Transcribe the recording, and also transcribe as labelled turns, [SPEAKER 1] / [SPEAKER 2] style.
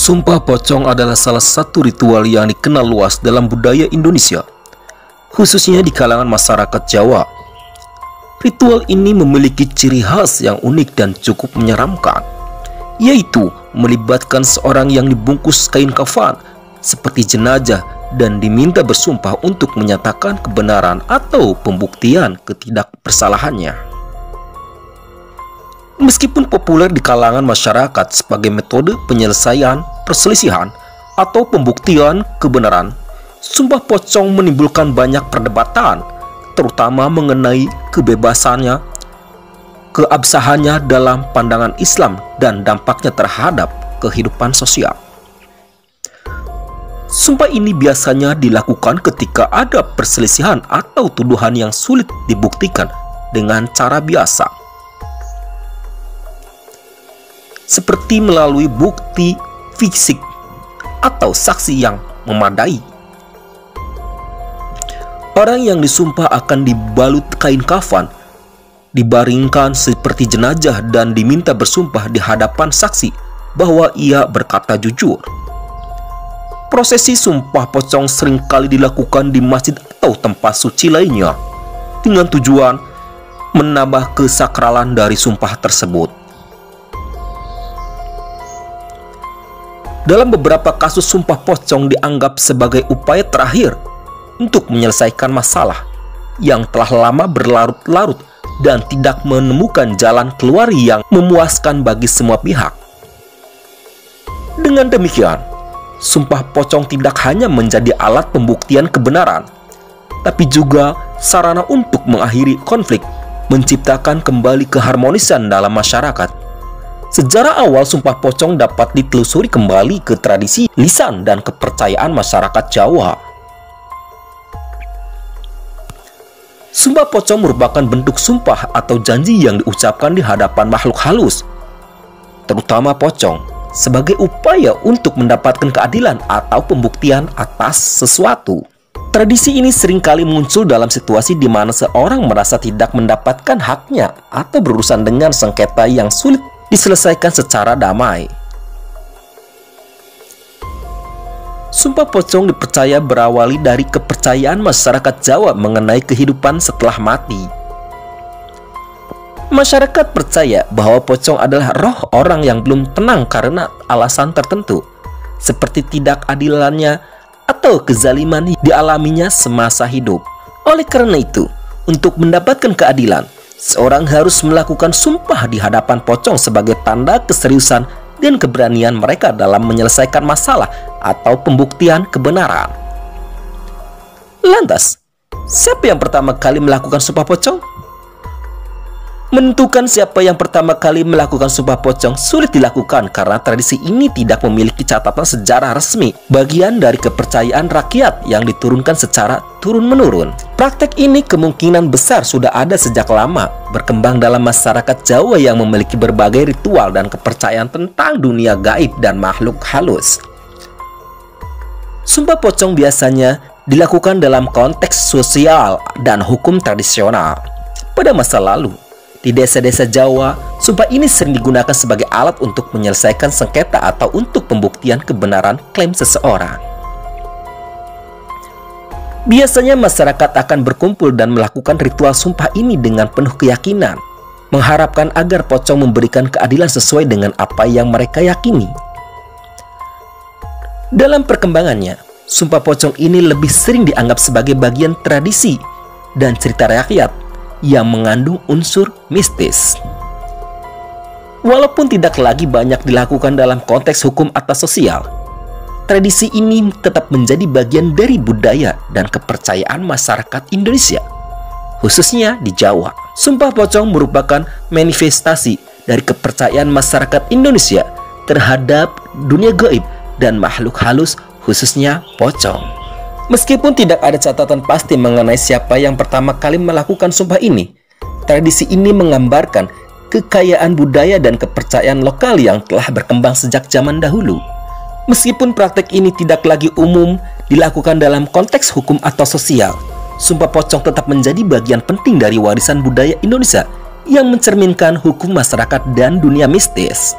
[SPEAKER 1] Sumpah pocong adalah salah satu ritual yang dikenal luas dalam budaya Indonesia, khususnya di kalangan masyarakat Jawa. Ritual ini memiliki ciri khas yang unik dan cukup menyeramkan, yaitu melibatkan seorang yang dibungkus kain kafan seperti jenazah dan diminta bersumpah untuk menyatakan kebenaran atau pembuktian ketidakbersalahannya. Meskipun populer di kalangan masyarakat sebagai metode penyelesaian perselisihan atau pembuktian kebenaran, sumpah pocong menimbulkan banyak perdebatan, terutama mengenai kebebasannya, keabsahannya dalam pandangan Islam, dan dampaknya terhadap kehidupan sosial. Sumpah ini biasanya dilakukan ketika ada perselisihan atau tuduhan yang sulit dibuktikan dengan cara biasa, seperti melalui bukti fisik atau saksi yang memadai. Orang yang disumpah akan dibalut kain kafan, dibaringkan seperti jenazah dan diminta bersumpah di hadapan saksi bahwa ia berkata jujur. Prosesi sumpah pocong seringkali dilakukan di masjid atau tempat suci lainnya dengan tujuan menambah kesakralan dari sumpah tersebut. Dalam beberapa kasus, sumpah pocong dianggap sebagai upaya terakhir untuk menyelesaikan masalah yang telah lama berlarut-larut dan tidak menemukan jalan keluar yang memuaskan bagi semua pihak. Dengan demikian, sumpah pocong tidak hanya menjadi alat pembuktian kebenaran, tapi juga sarana untuk mengakhiri konflik, menciptakan kembali keharmonisan dalam masyarakat. Sejarah awal sumpah pocong dapat ditelusuri kembali ke tradisi lisan dan kepercayaan masyarakat Jawa. Sumpah pocong merupakan bentuk sumpah atau janji yang diucapkan di hadapan makhluk halus, terutama pocong, sebagai upaya untuk mendapatkan keadilan atau pembuktian atas sesuatu. Tradisi ini seringkali muncul dalam situasi di mana seorang merasa tidak mendapatkan haknya atau berurusan dengan sengketa yang sulit diselesaikan secara damai. Sumpah pocong dipercaya berawali dari kepercayaan masyarakat Jawa mengenai kehidupan setelah mati. Masyarakat percaya bahwa pocong adalah roh orang yang belum tenang karena alasan tertentu, seperti tidak adilannya atau kezaliman dialaminya semasa hidup. Oleh karena itu, untuk mendapatkan keadilan, seorang harus melakukan sumpah di hadapan pocong sebagai tanda keseriusan dan keberanian mereka dalam menyelesaikan masalah atau pembuktian kebenaran. Lantas, siapa yang pertama kali melakukan sumpah pocong? Menentukan siapa yang pertama kali melakukan sumpah pocong sulit dilakukan karena tradisi ini tidak memiliki catatan sejarah resmi, bagian dari kepercayaan rakyat yang diturunkan secara turun-menurun. Praktek ini kemungkinan besar sudah ada sejak lama, berkembang dalam masyarakat Jawa yang memiliki berbagai ritual dan kepercayaan tentang dunia gaib dan makhluk halus. Sumpah pocong biasanya dilakukan dalam konteks sosial dan hukum tradisional. Pada masa lalu, di desa-desa Jawa, sumpah ini sering digunakan sebagai alat untuk menyelesaikan sengketa atau untuk pembuktian kebenaran klaim seseorang. Biasanya masyarakat akan berkumpul dan melakukan ritual sumpah ini dengan penuh keyakinan, mengharapkan agar pocong memberikan keadilan sesuai dengan apa yang mereka yakini. Dalam perkembangannya, sumpah pocong ini lebih sering dianggap sebagai bagian tradisi dan cerita rakyat yang mengandung unsur mistis. Walaupun tidak lagi banyak dilakukan dalam konteks hukum atau sosial, tradisi ini tetap menjadi bagian dari budaya dan kepercayaan masyarakat Indonesia, khususnya di Jawa. Sumpah pocong merupakan manifestasi dari kepercayaan masyarakat Indonesia terhadap dunia gaib dan makhluk halus, khususnya pocong. Meskipun tidak ada catatan pasti mengenai siapa yang pertama kali melakukan sumpah ini, tradisi ini menggambarkan kekayaan budaya dan kepercayaan lokal yang telah berkembang sejak zaman dahulu. Meskipun praktek ini tidak lagi umum dilakukan dalam konteks hukum atau sosial, sumpah pocong tetap menjadi bagian penting dari warisan budaya Indonesia yang mencerminkan hukum masyarakat dan dunia mistis.